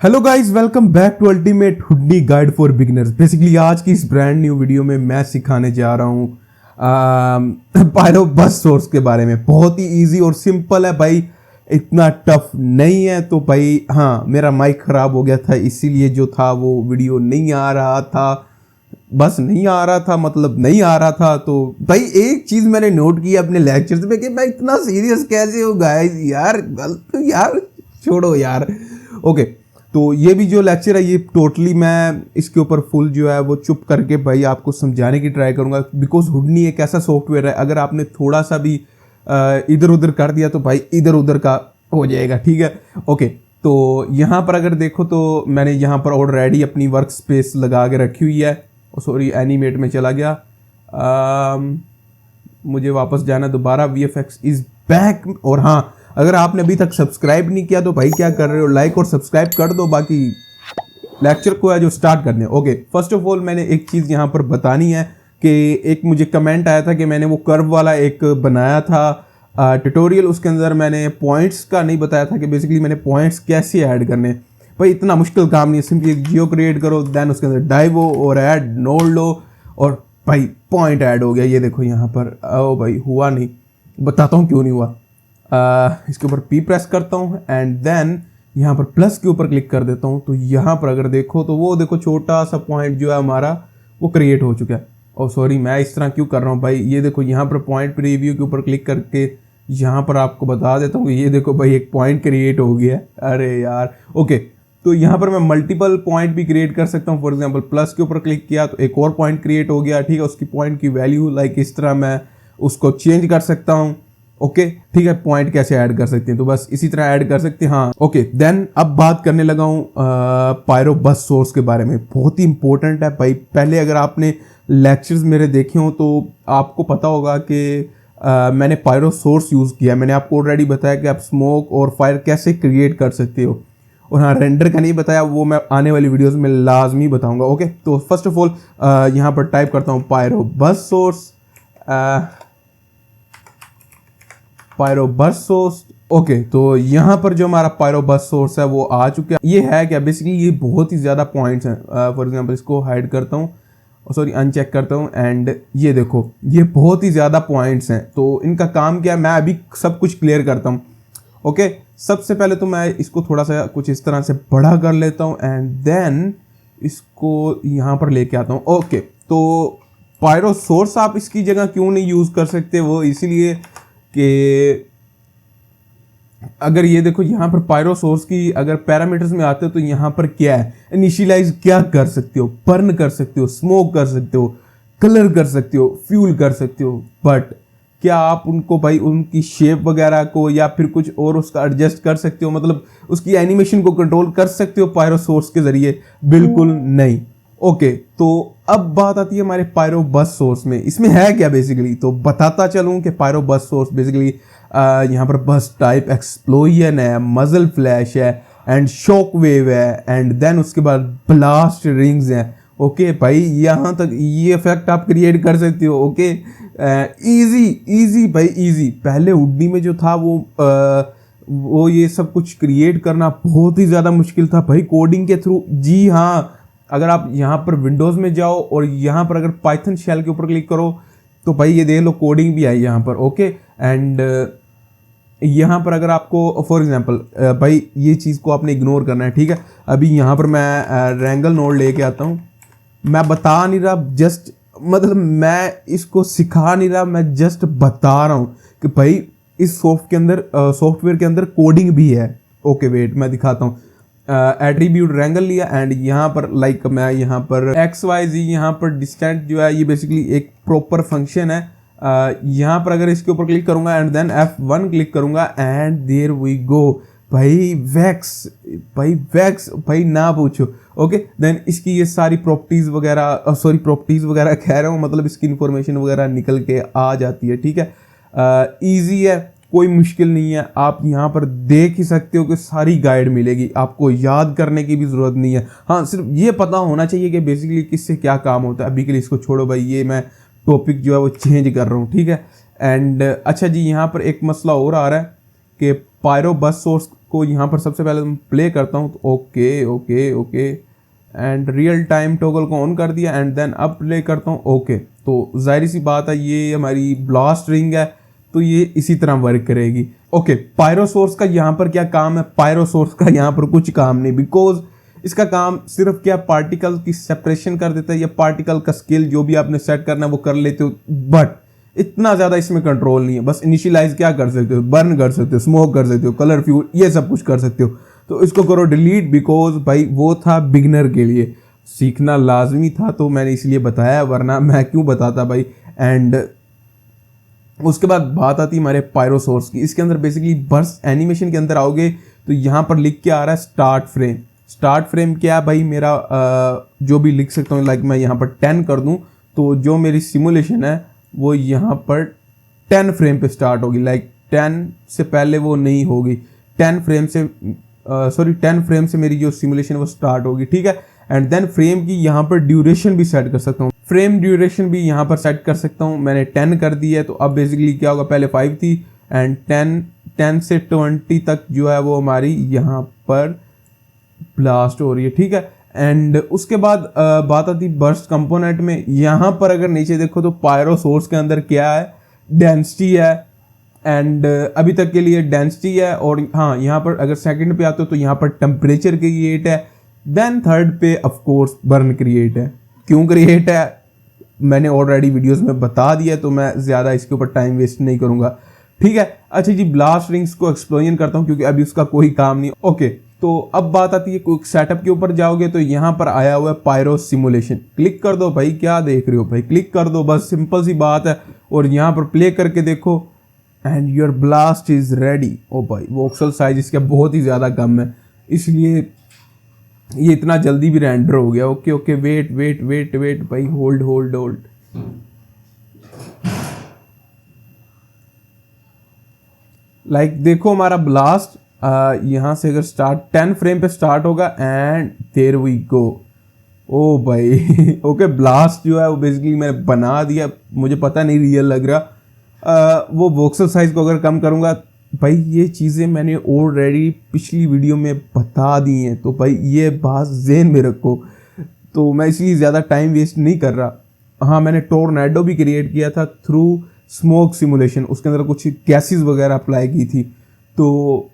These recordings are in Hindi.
Hello guys, welcome back to ultimate hoodie guide for beginners. Basically आज की इस ब्रांड न्यू वीडियो में मैं सिखाने जा रहा हूँ पायरो बस सोर्स के बारे में। बहुत ही इजी और सिंपल है भाई, इतना टफ नहीं है। तो भाई हाँ, मेरा माइक ख़राब हो गया था, इसीलिए जो था वो वीडियो नहीं आ रहा था। बस नहीं आ रहा था, मतलब नहीं आ रहा था। तो भाई एक चीज़ मैंने नोट की अपने लेक्चर्स में कि मैं इतना सीरियस कैसे हो गाइस, यार गलत यार, छोड़ो यार। ओके, तो ये भी जो लेक्चर है ये टोटली मैं इसके ऊपर फुल जो है वो चुप करके भाई आपको समझाने की ट्राई करूंगा। बिकॉज हुडनी एक ऐसा सॉफ्टवेयर है, अगर आपने थोड़ा सा भी इधर उधर कर दिया तो भाई इधर उधर का हो जाएगा, ठीक है। ओके, तो यहाँ पर अगर देखो तो मैंने यहाँ पर ऑलरेडी अपनी वर्क स्पेस लगा के रखी हुई है। सॉरी, एनिमेट में चला गया। मुझे वापस जाना दोबारा। VFX is back. और हाँ, अगर आपने अभी तक सब्सक्राइब नहीं किया तो भाई क्या कर रहे हो, लाइक और सब्सक्राइब कर दो। बाकी लेक्चर को है जो स्टार्ट करने। ओके, फर्स्ट ऑफ ऑल मैंने एक चीज़ यहाँ पर बतानी है कि एक मुझे कमेंट आया था कि मैंने वो कर्व वाला एक बनाया था ट्यूटोरियल, उसके अंदर मैंने पॉइंट्स का नहीं बताया था कि बेसिकली मैंने पॉइंट्स कैसे ऐड करने। भाई इतना मुश्किल काम नहीं है, सिंपली एक जियो क्रिएट करो, देन उसके अंदर डाइवो और ऐड नोड लो और भाई पॉइंट ऐड हो गया। ये देखो यहाँ पर। ओ भाई हुआ नहीं, बताता हूँ क्यों नहीं हुआ। इसके ऊपर P प्रेस करता हूँ एंड देन यहाँ पर प्लस के ऊपर क्लिक कर देता हूँ। तो यहाँ पर अगर देखो तो वो देखो छोटा सा पॉइंट जो है हमारा वो क्रिएट हो चुका है। और सॉरी, मैं इस तरह क्यों कर रहा हूँ भाई, ये देखो यहाँ पर पॉइंट प्रीव्यू के ऊपर क्लिक करके यहाँ पर आपको बता देता हूँ, ये देखो भाई एक पॉइंट क्रिएट हो गया है। अरे यार, ओके, तो यहाँ पर मैं मल्टीपल पॉइंट भी क्रिएट कर सकता हूँ। फॉर एग्जांपल प्लस के ऊपर क्लिक किया तो एक और पॉइंट क्रिएट हो गया, ठीक है। उसकी पॉइंट की वैल्यू लाइक इस तरह मैं उसको चेंज कर सकता हूँ। ओके, ठीक है। पॉइंट कैसे ऐड कर सकते हैं, तो बस इसी तरह ऐड कर सकते हैं। हाँ, ओके, देन अब बात करने लगा हूँ पायरो बस सोर्स के बारे में। बहुत ही इंपॉर्टेंट है भाई। पहले अगर आपने लेक्चर्स मेरे देखे हो तो आपको पता होगा कि मैंने पायरो सोर्स यूज़ किया। मैंने आपको ऑलरेडी बताया कि आप स्मोक और फायर कैसे क्रिएट कर सकते हो। और हाँ, रेंडर का नहीं बताया, वो मैं आने वाली वीडियोस में लाजमी बताऊंगा। ओके, तो फर्स्ट ऑफ ऑल यहाँ पर टाइप करता हूँ पायरो बस सोर्स, पायरो बस सोर्स। ओके, तो यहाँ पर जो हमारा पायरो बस सोर्स है वो आ चुका है। ये है क्या, बेसिकली ये बहुत ही ज़्यादा पॉइंट्स हैं। फॉर एग्जांपल इसको हाइड करता हूँ, सॉरी अनचेक करता हूँ एंड ये देखो ये बहुत ही ज़्यादा पॉइंट्स हैं। तो इनका काम क्या है, मैं अभी सब कुछ क्लियर करता हूँ। ओके, सबसे पहले तो मैं इसको थोड़ा सा कुछ इस तरह से बड़ा कर लेता हूँ एंड देन इसको यहाँ पर लेके आता हूँ। ओके, तो पायरो सोर्स आप इसकी जगह क्यों नहीं यूज़ कर सकते, वो इसीलिए कि अगर ये देखो यहाँ पर पायरो सोर्स की अगर पैरामीटर्स में आते हो तो यहाँ पर क्या है, इनिशियलाइज क्या कर सकते हो, बर्न कर सकते हो, स्मोक कर सकते हो, कलर कर सकते हो, फ्यूल कर सकते हो। बट क्या आप उनको भाई उनकी शेप वगैरह को या फिर कुछ और उसका एडजस्ट कर सकते हो, मतलब उसकी एनिमेशन को कंट्रोल कर सकते हो पायरो सोर्स के जरिए? बिल्कुल नहीं। ओके, तो अब बात आती है हमारे पायरो बस सोर्स में। इसमें है क्या बेसिकली, तो बताता चलूं कि पायरो बस सोर्स बेसिकली यहाँ पर बस टाइप एक्सप्लोजन है, मजल फ्लैश है एंड शॉक वेव है एंड देन उसके बाद ब्लास्ट रिंग्स हैं। ओके भाई, यहाँ तक ये इफेक्ट आप क्रिएट कर सकते हो। ओके, इजी इजी भाई इजी। पहले हुडी में जो था वो ये सब कुछ क्रिएट करना बहुत ही ज़्यादा मुश्किल था भाई, कोडिंग के थ्रू। जी हाँ, अगर आप यहाँ पर विंडोज़ में जाओ और यहाँ पर अगर पाइथन शेल के ऊपर क्लिक करो तो भाई ये देख लो कोडिंग भी आई यहाँ पर। ओके, एंड यहाँ पर अगर आपको फॉर एग्जांपल भाई ये चीज़ को आपने इग्नोर करना है, ठीक है। अभी यहाँ पर मैं रेंगल नोड लेके आता हूँ। मैं बता नहीं रहा, जस्ट मतलब मैं इसको सिखा नहीं रहा, मैं जस्ट बता रहा हूँ कि भाई इस सॉफ्टवेयर के अंदर कोडिंग भी है। ओके वेट, मैं दिखाता हूँ। एट्रीब्यूट रेंगल लिया एंड यहाँ पर लाइक मैं यहाँ पर XYZ यहाँ पर डिस्टेंट जो है ये बेसिकली एक प्रॉपर फंक्शन है। यहाँ पर अगर इसके ऊपर क्लिक करूँगा एंड देन F1 क्लिक करूँगा एंड देयर वी गो भाई वैक्स, भाई ना पूछो। ओके, देन इसकी ये सारी प्रॉपर्टीज़ वगैरह कह रहा हूँ, मतलब इसकी इंफॉर्मेशन वगैरह निकल के आ जाती है, ठीक है। ईजी है, कोई मुश्किल नहीं है। आप यहाँ पर देख ही सकते हो कि सारी गाइड मिलेगी, आपको याद करने की भी ज़रूरत नहीं है। हाँ, सिर्फ ये पता होना चाहिए कि बेसिकली किससे क्या काम होता है। अभी के लिए इसको छोड़ो भाई, ये मैं टॉपिक जो है वो चेंज कर रहा हूँ, ठीक है। एंड अच्छा जी, यहाँ पर एक मसला और आ रहा है कि पायरो बस सोर्स इसको यहाँ पर सबसे पहले मैं प्ले करता हूँ, तो okay okay okay and real time toggle को ऑन कर दिया एंड देन अब प्ले करता हूँ। ओके, तो जाहिर सी बात है ये हमारी ब्लास्ट रिंग है, तो ये इसी तरह वर्क करेगी। ओके, पायरोसोर्स का यहाँ पर क्या काम है? पायरोसोर्स का यहाँ पर कुछ काम नहीं, बिकॉज इसका काम सिर्फ क्या पार्टिकल की सेपरेशन कर देता है, या पार्टिकल का स्केल जो भी आपने सेट करना है वो कर लेते हो, बट इतना ज़्यादा इसमें कंट्रोल नहीं है। बस इनिशियलाइज क्या कर सकते हो, बर्न कर सकते हो, स्मोक कर सकते हो, कलर फ्यूल, ये सब कुछ कर सकते हो। तो इसको करो डिलीट, बिकॉज भाई वो था बिगनर के लिए, सीखना लाजमी था तो मैंने इसलिए बताया, वरना मैं क्यों बताता भाई। एंड उसके बाद बात आती है हमारे पायरोसोर्स की। इसके अंदर बेसिकली बर्स्ट एनिमेशन के अंदर आओगे तो यहाँ पर लिख के आ रहा है स्टार्ट फ्रेम। स्टार्ट फ्रेम क्या है भाई? मेरा जो भी लिख सकता हूँ, लाइक मैं यहाँ पर 10 कर दूँ तो जो मेरी सिमुलेशन है वो यहाँ पर 10 फ्रेम पे स्टार्ट होगी। लाइक 10 से पहले वो नहीं होगी, 10 फ्रेम से 10 फ्रेम से मेरी जो सिमुलेशन वो स्टार्ट होगी, ठीक है। एंड देन फ्रेम की यहाँ पर ड्यूरेशन भी सेट कर सकता हूँ, फ्रेम ड्यूरेशन भी यहाँ पर सेट कर सकता हूँ। मैंने 10 कर दी है, तो अब बेसिकली क्या होगा, पहले 5 थी एंड 10 से 20 तक जो है वो हमारी यहाँ पर ब्लास्ट हो रही है, ठीक है। एंड उसके बाद बात आती बर्स्ट कंपोनेंट में। यहाँ पर अगर नीचे देखो तो पायरोसोर्स के अंदर क्या है, डेंसिटी है एंड अभी तक के लिए डेंसिटी है। और हाँ, यहाँ पर अगर सेकंड पे आते हो तो यहाँ पर टेम्परेचर क्रिएट है, देन थर्ड पे ऑफ कोर्स बर्न क्रिएट है। क्यों क्रिएट है मैंने ऑलरेडी वीडियोस में बता दिया, तो मैं ज़्यादा इसके ऊपर टाइम वेस्ट नहीं करूँगा, ठीक है। अच्छा जी, ब्लास्ट रिंग्स को एक्सप्लेन करता हूँ क्योंकि अभी उसका कोई काम नहीं। ओके, तो अब बात आती है क्विक सेटअप के ऊपर जाओगे तो यहाँ पर आया हुआ है पायरो सिमुलेशन। क्लिक कर दो भाई, क्या देख रहे हो भाई, क्लिक कर दो, बस सिंपल सी बात है। और यहाँ पर प्ले करके देखो and your blast is ready. ओ भाई, वोक्सल साइज इसका बहुत ही ज़्यादा कम है, इसलिए ये इतना जल्दी भी रेंडर हो गया। Okay okay, wait wait wait wait भाई, होल्ड होल्ड होल्ड। लाइक देखो हमारा ब्लास्ट यहाँ से अगर स्टार्ट 10 फ्रेम पे स्टार्ट होगा and there we go. Oh भाई ओके, ब्लास्ट जो है वो बेसिकली मैंने बना दिया, मुझे पता नहीं रियल लग रहा। वो वोक्सल साइज को अगर कम करूँगा, भाई ये चीज़ें मैंने ऑलरेडी पिछली वीडियो में बता दी हैं, तो भाई ये बात ज़हन में रखो। तो मैं इसलिए ज़्यादा टाइम वेस्ट नहीं कर रहा। हाँ, मैंने टोर्नेडो भी क्रिएट किया था थ्रू स्मोक सिमुलेशन, उसके अंदर कुछ गैसेस वगैरह अप्लाई की थी, तो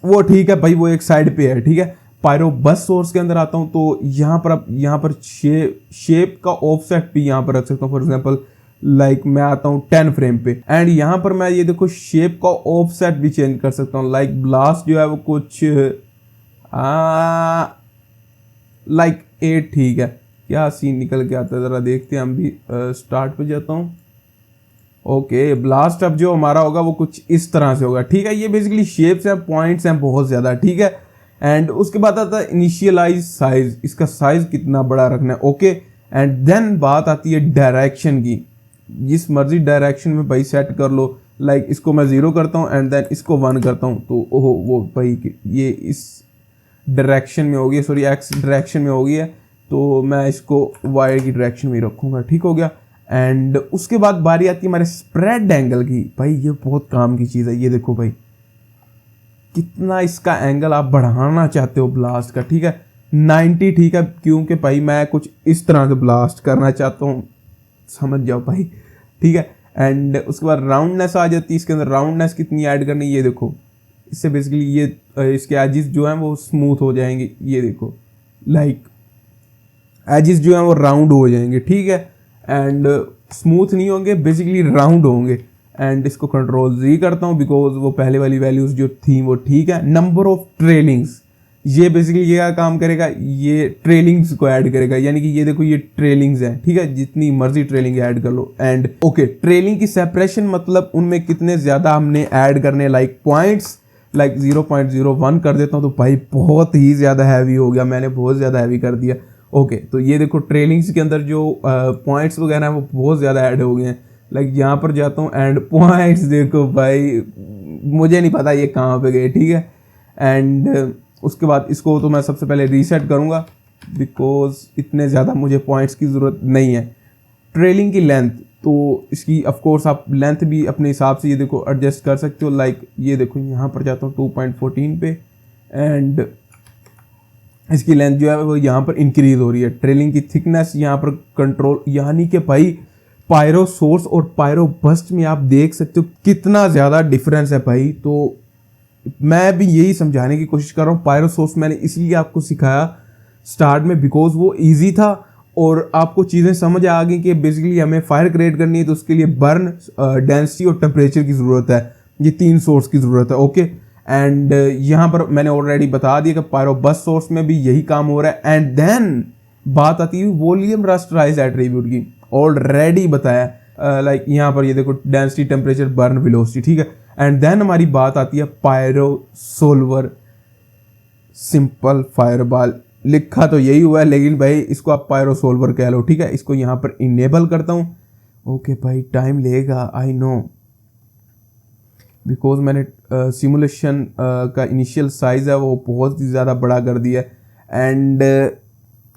वो ठीक है भाई, वो एक साइड पे है, ठीक है। पायरो बस सोर्स के अंदर आता हूँ तो यहाँ पर अब यहाँ पर शेप का ऑफसेट भी यहाँ पर रख सकता हूँ। फॉर एग्जांपल लाइक मैं आता हूँ 10 फ्रेम पे एंड यहाँ पर मैं ये देखो शेप का ऑफसेट भी चेंज कर सकता हूँ। लाइक ब्लास्ट जो है वो कुछ लाइक 8, ठीक है। क्या सीन निकल के आता है ज़रा देखते हैं हम भी। स्टार्ट पे जाता हूँ। ओके, ब्लास्ट अब जो हमारा होगा वो कुछ इस तरह से होगा, ठीक है। ये बेसिकली शेप्स हैं, पॉइंट्स हैं बहुत ज़्यादा, ठीक है। एंड उसके बाद आता है इनिशियलाइज साइज, इसका साइज कितना बड़ा रखना है, ओके। एंड देन बात आती है डायरेक्शन की, जिस मर्जी डायरेक्शन में भाई सेट कर लो। लाइक इसको मैं 0 करता हूँ एंड देन इसको 1 करता हूँ, तो ओहो वो भाई ये इस डायरेक्शन में होगी, सॉरी एक्स डायरेक्शन में होगी है, तो मैं इसको वाई की डायरेक्शन में ही रखूँगा, ठीक हो गया। एंड उसके बाद बारी आती है हमारे स्प्रेड एंगल की। भाई ये बहुत काम की चीज़ है, ये देखो भाई कितना इसका एंगल आप बढ़ाना चाहते हो ब्लास्ट का, ठीक है। 90, ठीक है, क्योंकि भाई मैं कुछ इस तरह से ब्लास्ट करना चाहता हूँ, समझ जाओ भाई, ठीक है। एंड उसके बाद राउंडनेस आ जाती है, इसके अंदर राउंडनेस कितनी ऐड करनी, ये देखो। इससे बेसिकली ये इसके एजिस जो हैं वो स्मूथ हो जाएंगे, ये देखो। लाइक एजिस जो हैं वो राउंड हो जाएंगे, ठीक है। एंड स्मूथ नहीं होंगे, बेसिकली राउंड होंगे। एंड इसको कंट्रोल Z करता हूँ बिकॉज वो पहले वाली वैल्यूज़ जो थी वो ठीक है। नंबर ऑफ ट्रेलिंग्स, ये बेसिकली ये क्या काम करेगा, ये ट्रेलिंग्स को ऐड करेगा, यानी कि ये देखो ये ट्रेलिंग्स हैं, ठीक है, जितनी मर्जी ट्रेलिंग ऐड कर लो। एंड ओके, ट्रेलिंग की सेपरेशन मतलब उनमें कितने ज़्यादा हमने ऐड करने, लाइक पॉइंट्स, लाइक 0.01 कर देता हूँ तो भाई बहुत ही ज़्यादा हैवी हो गया, मैंने बहुत ज़्यादा हैवी कर दिया। ओके, तो ये देखो ट्रेलिंग्स के अंदर जो पॉइंट्स वगैरह हैं वो बहुत ज़्यादा ऐड हो गए हैं। लाइक यहाँ पर जाता हूँ एंड पॉइंट्स देखो भाई, मुझे नहीं पता ये कहाँ पे गए, ठीक है। एंड उसके बाद इसको तो मैं सबसे पहले रीसेट करूँगा बिकॉज इतने ज़्यादा मुझे पॉइंट्स की ज़रूरत नहीं है। ट्रेलिंग की लेंथ, तो इसकी ऑफ कोर्स आप लेंथ भी अपने हिसाब से ये देखो एडजस्ट कर सकते हो। लाइक ये देखो यहाँ पर जाता हूँ 2.14 पे एंड इसकी लेंथ जो है वो यहाँ पर इंक्रीज हो रही है। ट्रेलिंग की थिकनेस यहाँ पर कंट्रोल, यानी कि भाई पायरो सोर्स और पायरो बस्ट में आप देख सकते हो कितना ज़्यादा डिफरेंस है भाई। तो मैं भी यही समझाने की कोशिश कर रहा हूँ। पायरो सोर्स मैंने इसलिए आपको सिखाया स्टार्ट में बिकॉज वो ईजी था और आपको चीज़ें समझ आ गई कि बेसिकली हमें फायर क्रिएट करनी है तो उसके लिए बर्न, डेंसिटी और टेम्परेचर की ज़रूरत है। ये 3 सोर्स की ज़रूरत है। ओके, एंड यहाँ पर मैंने ऑलरेडी बता दिया कि पायरो बस्ट सोर्स में भी यही काम हो रहा है। एंड देन बात आती है वॉल्यूम रास्टराइज एट्रीब्यूट की, ऑलरेडी बताया। लाइक यहाँ पर ये देखो डेंसिटी, टेम्परेचर, बर्न, वेलोसिटी, ठीक है। एंड देन हमारी बात आती है पायरो सोल्वर सिंपल फायरबॉल। लिखा तो यही हुआ है लेकिन भाई इसको आप पायरो सोल्वर कह लो, ठीक है। इसको यहाँ पर इनेबल करता हूँ। ओके भाई टाइम लेगा, आई नो, बिकॉज मैंने सिमुलेशन का इनिशियल साइज है वो बहुत ही ज़्यादा बड़ा कर दिया है। And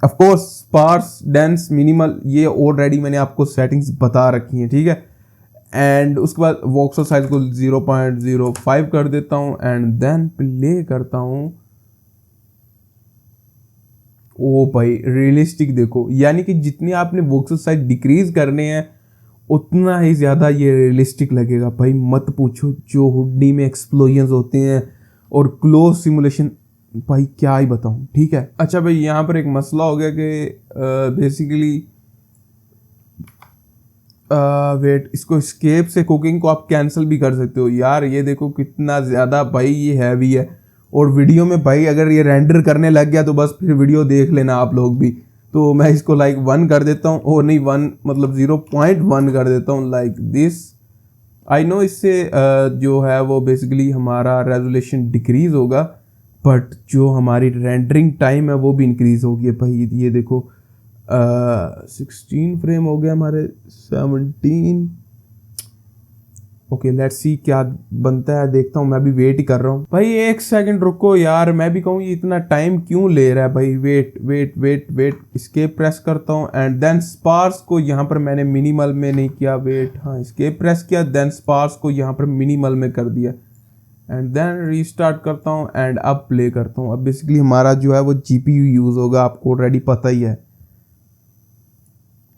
of course sparse, dense, minimal ये ऑलरेडी मैंने आपको सेटिंग्स बता रखी हैं, ठीक है। एंड उसके बाद वॉक्सल साइज को 0.05 कर देता हूँ एंड देन प्ले करता हूँ। ओ भाई रियलिस्टिक देखो, यानी कि जितने आपने वॉक्सल साइज डिक्रीज करने हैं उतना ही ज़्यादा ये रियलिस्टिक लगेगा भाई। मत पूछो, जो हुडी में एक्सप्लोजन्स होते हैं और क्लोज सिमुलेशन, भाई क्या ही बताऊं, ठीक है। अच्छा भाई यहाँ पर एक मसला हो गया कि बेसिकली वेट, इसको स्केप से कुकिंग को आप कैंसिल भी कर सकते हो। यार ये देखो कितना ज़्यादा भाई ये हैवी है और वीडियो में भाई अगर ये रेंडर करने लग गया तो बस फिर वीडियो देख लेना आप लोग भी। तो मैं इसको लाइक 1 कर देता हूँ, और नहीं 1 मतलब 0.1 कर देता हूँ लाइक दिस। आई नो इससे जो है वो बेसिकली हमारा रेजोल्यूशन डिक्रीज होगा बट जो हमारी रेंडरिंग टाइम है वो भी इंक्रीज होगी भाई। ये देखो 16 फ्रेम हो गया हमारे 17। ओके लेट्स सी क्या बनता है, देखता हूँ। मैं भी वेट ही कर रहा हूँ भाई। 1 सेकंड रुको यार, मैं भी कहूँ ये इतना टाइम क्यों ले रहा है भाई। Wait wait wait wait, escape press करता हूँ एंड देन स्पार्स को यहाँ पर मैंने मिनिमल में नहीं किया। वेट, हाँ एस्केप प्रेस किया, देन स्पार्स को यहाँ पर मिनिमल में कर दिया एंड देन रीस्टार्ट करता हूँ एंड अब प्ले करता हूँ। अब बेसिकली हमारा जो है वो जीपीयू यूज़ होगा, आपको ऑलरेडी पता ही है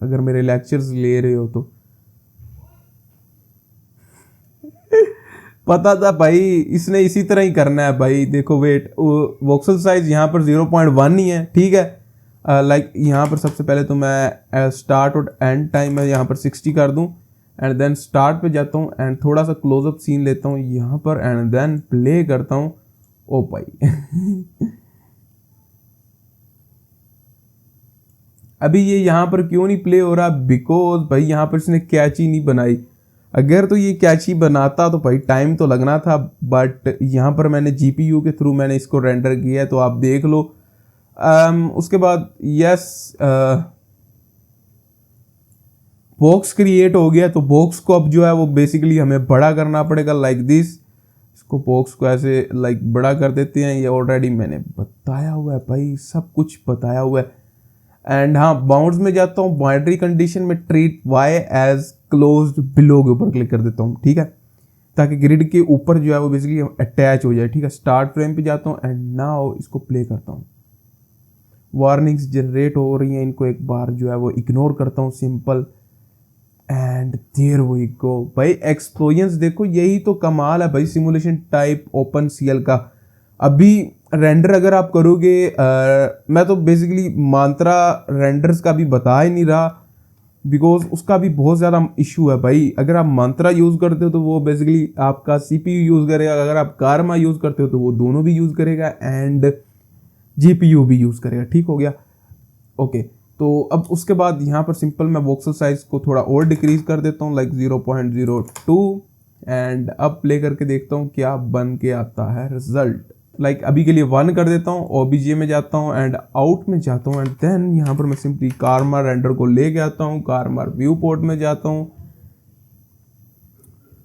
अगर मेरे लेक्चर्स ले रहे हो तो। पता था भाई इसने इसी तरह ही करना है भाई। देखो वेट, वॉक्सल साइज यहाँ पर 0.1 ही है, ठीक है। लाइक यहाँ पर सबसे पहले तो मैं स्टार्ट और एंड टाइम में यहाँ पर 60 कर दूँ एंड देन स्टार्ट पे जाता हूँ एंड थोड़ा सा क्लोजअप सीन लेता हूँ यहाँ पर एंड देन प्ले करता हूँ। ओ भाई अभी ये यहाँ पर क्यों नहीं प्ले हो रहा, बिकॉज भाई यहाँ पर इसने कैची नहीं बनाई। अगर तो ये कैची बनाता तो भाई टाइम तो लगना था, बट यहाँ पर मैंने जीपीयू के थ्रू मैंने इसको रेंडर किया है तो आप देख लो। उसके बाद यस बॉक्स क्रिएट हो गया, तो बॉक्स को अब जो है वो बेसिकली हमें बड़ा करना पड़ेगा लाइक दिस। इसको बॉक्स को ऐसे लाइक बड़ा कर देते हैं, ये ऑलरेडी मैंने बताया हुआ है भाई, सब कुछ बताया हुआ है। एंड हाँ बाउंड्स में जाता हूँ, बाउंड्री कंडीशन में treat Y as closed below के ऊपर क्लिक कर देता हूँ, ठीक है, ताकि ग्रिड के ऊपर जो है वो बेसिकली अटैच हो जाए, ठीक है। स्टार्ट फ्रेम पे जाता हूँ एंड नाउ इसको प्ले करता हूँ। वार्निंग्स जनरेट हो रही हैं, इनको एक बार जो है वो इग्नोर करता हूँ simple and there we go भाई। एक्सप्लोजन्स देखो, यही तो कमाल है भाई सिमुलेशन टाइप ओपन सीएल का। अभी रेंडर अगर आप करोगे, मैं तो बेसिकली मांत्रा रेंडर्स का भी बता ही नहीं रहा बिकॉज उसका भी बहुत ज़्यादा इशू है भाई। अगर आप मंत्रा यूज़ करते हो तो वो बेसिकली आपका सीपीयू यूज़ करेगा, अगर आप कारमा यूज़ करते हो तो वो दोनों भी यूज़ करेगा एंड जीपीयू भी यूज़ करेगा, ठीक हो गया। ओके तो अब उसके बाद यहाँ पर सिंपल मैं वॉक्सल साइज को थोड़ा और डिक्रीज कर देता हूँ लाइक 0.02 एंड अब प्ले करके देखता हूँ क्या बन के आता है रिजल्ट। लाइक अभी के लिए 1 कर देता हूँ, ओबीजे में जाता हूँ एंड आउट में जाता हूँ एंड देन यहाँ पर मैं सिंपली कारमा रेंडर को लेके आता हूँ, कारमा व्यू पोर्ट में जाता हूँ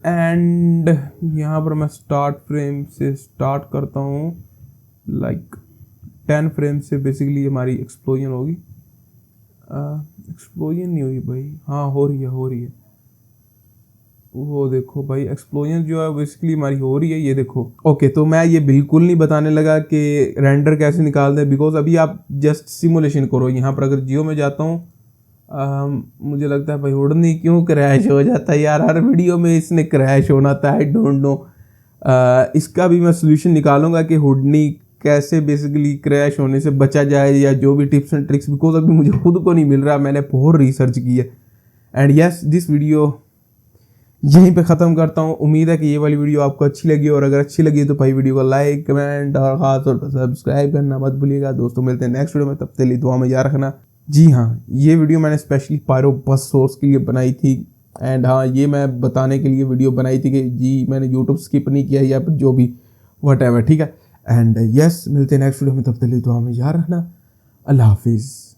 एंड यहाँ पर मैं स्टार्ट फ्रेम से स्टार्ट करता हूँ लाइक 10 फ्रेम से बेसिकली हमारी एक्सप्लोजन होगी। एक्सप्लोजन नहीं हुई भाई, हाँ हो रही है वो देखो भाई एक्सप्लोजन जो है बेसिकली हमारी हो रही है, ये देखो। ओके तो मैं ये बिल्कुल नहीं बताने लगा कि रेंडर कैसे निकालते हैं, बिकॉज अभी आप जस्ट सिमुलेशन करो। यहाँ पर अगर जियो में जाता हूँ, मुझे लगता है भाई हुडनी क्यों क्रैश हो जाता है यार, हर वीडियो में इसने क्रैश होना था, आई डोंट नो। इसका भी मैं सोल्यूशन निकालूंगा कि हुडनी कैसे बेसिकली क्रैश होने से बचा जाए, या जो भी टिप्स एंड ट्रिक्स, बिकॉज अभी मुझे खुद को नहीं मिल रहा, मैंने बहुत रिसर्च की है। एंड यस, दिस वीडियो यहीं पे ख़त्म करता हूँ। उम्मीद है कि ये वाली वीडियो आपको अच्छी लगी, और अगर अच्छी लगी तो भाई वीडियो को लाइक, कमेंट और ख़ास तौर पर सब्सक्राइब करना मत भूलिएगा। दोस्तों मिलते हैं नेक्स्ट वीडियो में, तब तक के लिए दुआ में याद रखना। जी हाँ, ये वीडियो मैंने स्पेशली पायरो बस सोर्स के लिए बनाई थी। एंड हाँ, ये मैं बताने के लिए वीडियो बनाई थी कि जी मैंने यूट्यूब स्किप नहीं किया या फिर जो भी वट एवर, ठीक है। एंड यस, मिलते हैं नेक्स्ट वीडियो में, तब तक के लिए दुआ में याद रखना। अल्लाह हाफिज़।